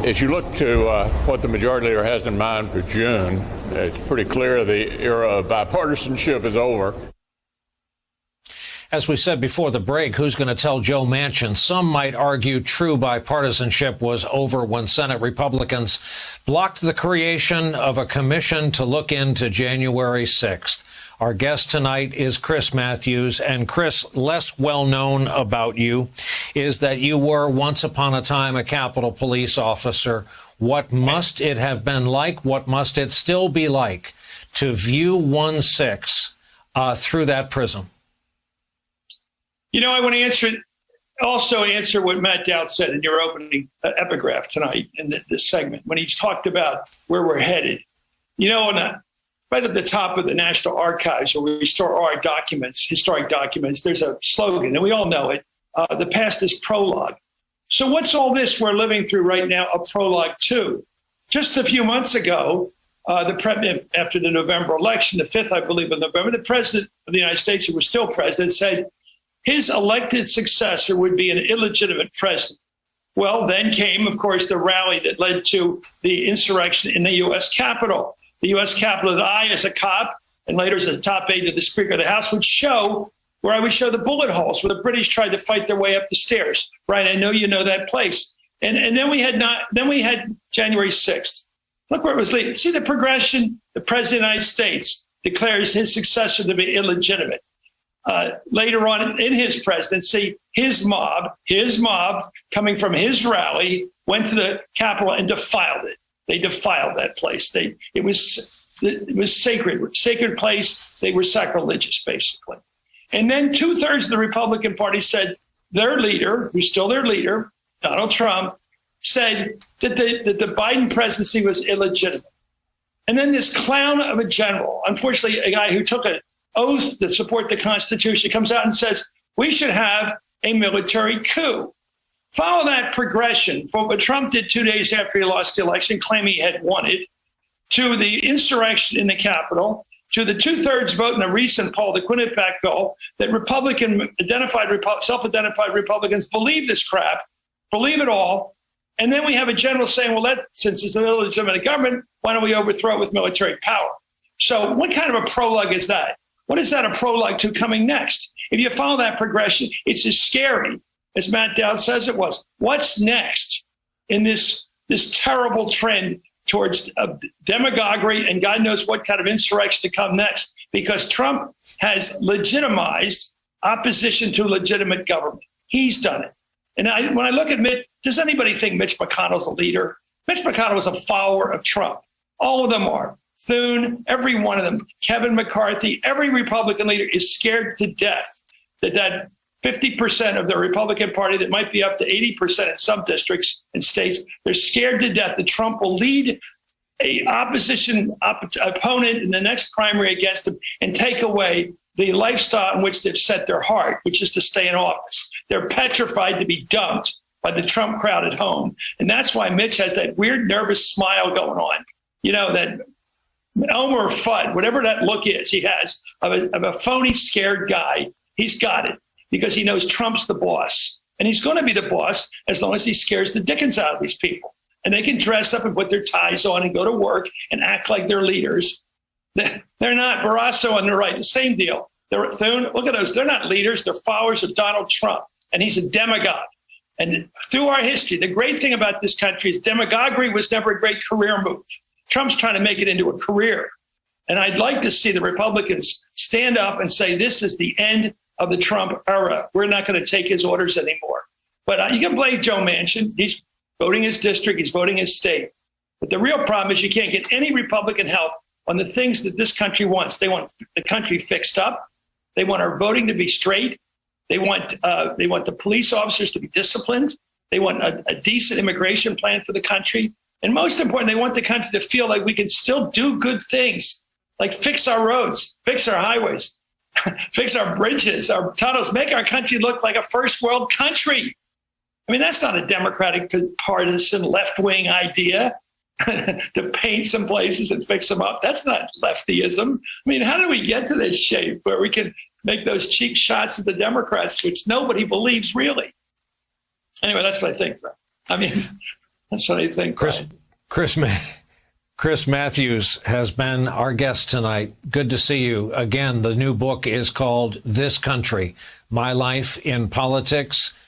As you look to what the majority leader has in mind for June, it's pretty clear the era of bipartisanship is over. As we said before the break, who's going to tell Joe Manchin? Some might argue true bipartisanship was over when Senate Republicans blocked the creation of a commission to look into January 6th. Our guest tonight is Chris Matthews. And Chris, less well known about you is that you were once upon a time a Capitol Police officer. What must it have been like? What must it still be like to view 1/6 through that prism? You know, I want to answer what Matt Dowd said in your opening epigraph tonight in this segment when he talked about where we're headed. You know, right at the top of the National Archives, where we store our documents, historic documents, there's a slogan, and we all know it. The past is prologue. So what's all this we're living through right now a prologue to? Just a few months ago, after the November election, the 5th, I believe, of November, the president of the United States, who was still president, said his elected successor would be an illegitimate president. Well, then came, of course, the rally that led to the insurrection in the U.S. Capitol. The U.S. Capitol that I, as a cop, and later as a top aide to the Speaker of the House, would show where I would show the bullet holes where the British tried to fight their way up the stairs. Right, I know you know that place. And then we had January 6th. Look where it was leading. See the progression. The President of the United States declares his successor to be illegitimate. Later on in his presidency, his mob coming from his rally went to the Capitol and defiled it. They defiled that place. It was sacred place. They were sacrilegious, basically. And then 2/3 of the Republican Party said their leader, who's still their leader, Donald Trump, said that the Biden presidency was illegitimate. And then this clown of a general, unfortunately, a guy who took an oath to support the Constitution, comes out and says we should have a military coup. Follow that progression from what Trump did 2 days after he lost the election, claiming he had won it, to the insurrection in the Capitol, to the 2/3 vote in the recent poll, the Quinnipiac bill, that self-identified Republicans believe this crap, believe it all. And then we have a general saying, well, since it's an illegitimate government, why don't we overthrow it with military power? So what kind of a prologue is that? What is that a prologue to coming next? If you follow that progression, it's as scary as Matt Dowd says it was. What's next in this terrible trend towards demagoguery and God knows what kind of insurrection to come next? Because Trump has legitimized opposition to legitimate government. He's done it. And when I look at Mitch, does anybody think Mitch McConnell's a leader? Mitch McConnell is a follower of Trump. All of them are. Thune, every one of them, Kevin McCarthy, every Republican leader is scared to death that 50% of the Republican Party, that might be up to 80% in some districts and states, they're scared to death that Trump will lead a opposition opponent in the next primary against him and take away the lifestyle in which they've set their heart, which is to stay in office. They're petrified to be dumped by the Trump crowd at home. And that's why Mitch has that weird, nervous smile going on. You know, that Elmer Fudd, whatever that look is he has of a phony, scared guy, he's got it because he knows Trump's the boss. And he's going to be the boss as long as he scares the dickens out of these people. And they can dress up and put their ties on and go to work and act like they're leaders. They're not. Barrasso on the right, the same deal. Look at those. They're not leaders. They're followers of Donald Trump. And he's a demagogue. And through our history, the great thing about this country is demagoguery was never a great career move. Trump's trying to make it into a career. And I'd like to see the Republicans stand up and say, this is the end of the Trump era. We're not going to take his orders anymore. But you can blame Joe Manchin. He's voting his district. He's voting his state. But the real problem is you can't get any Republican help on the things that this country wants. They want the country fixed up. They want our voting to be straight. They want the police officers to be disciplined. They want a decent immigration plan for the country. And most important, they want the country to feel like we can still do good things, like fix our roads, fix our highways, fix our bridges, our tunnels, make our country look like a first world country. I mean, that's not a Democratic partisan left-wing idea to paint some places and fix them up. That's not leftyism. I mean, how do we get to this shape where we can make those cheap shots at the Democrats, which nobody believes really? Anyway, that's what I think, though. I mean, That's what I think. Chris Matthews has been our guest tonight. Good to see you again. The new book is called This Country: My Life in Politics.